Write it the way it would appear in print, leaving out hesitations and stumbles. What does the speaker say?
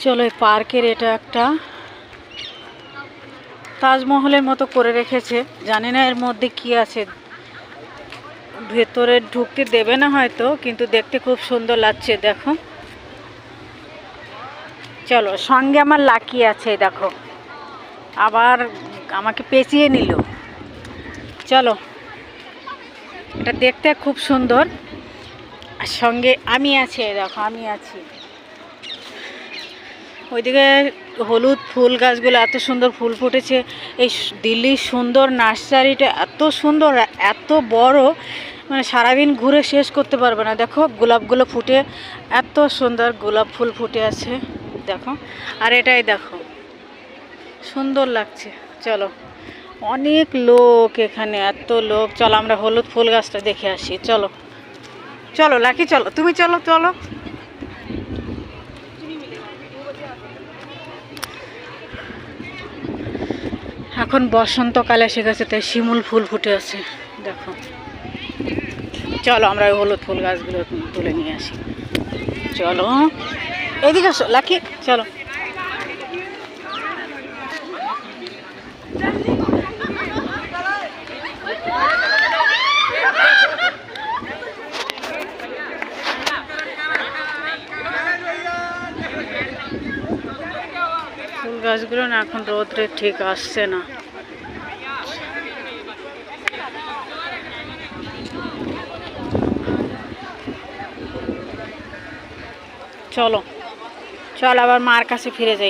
চলো, এই পার্কের এটা একটা তাজমহলের মতো করে রেখেছে, জানি না এর মধ্যে কি আছে, ভেতরে ঢুকতে দেবে না হয়তো, কিন্তু দেখতে খুব সুন্দর লাগছে। দেখো, চলো, সঙ্গে আমার লাকি আছে, দেখো আবার আমাকে পেঁচিয়ে নিল। চলো, এটা দেখতে খুব সুন্দর, আর সঙ্গে আমি আছি, দেখো আমি আছি। ওইদিকে হলুদ ফুল গাছগুলো এত সুন্দর ফুল ফুটেছে। এই দিল্লির সুন্দর নার্সারিটা এত সুন্দর, এত বড়, মানে সারাদিন ঘুরে শেষ করতে পারবে না। দেখো গোলাপগুলো ফুটে, এত সুন্দর গোলাপ ফুল ফুটে আছে, দেখো। আর এটাই দেখো, সুন্দর লাগছে। চলো, অনেক লোক এখানে, এত লোক। চলো আমরা হলুদ ফুল গাছটা দেখে আসি। চলো চলো লাকি, চলো তুমি, চলো চলো। এখন বসন্তকালে এসে গেছে, তাই শিমুল ফুল ফুটে আছে, দেখো। চলো আমরা ওই হলুদ ফুল গাছগুলো তুলে নিয়ে আসি। চলো এদিকে আসো লাকি, চলো। ফুল গাছগুলো না এখন রোদ্রে ঠিক আসছে না। চলো চল আবার মার কাছে ফিরে যাই।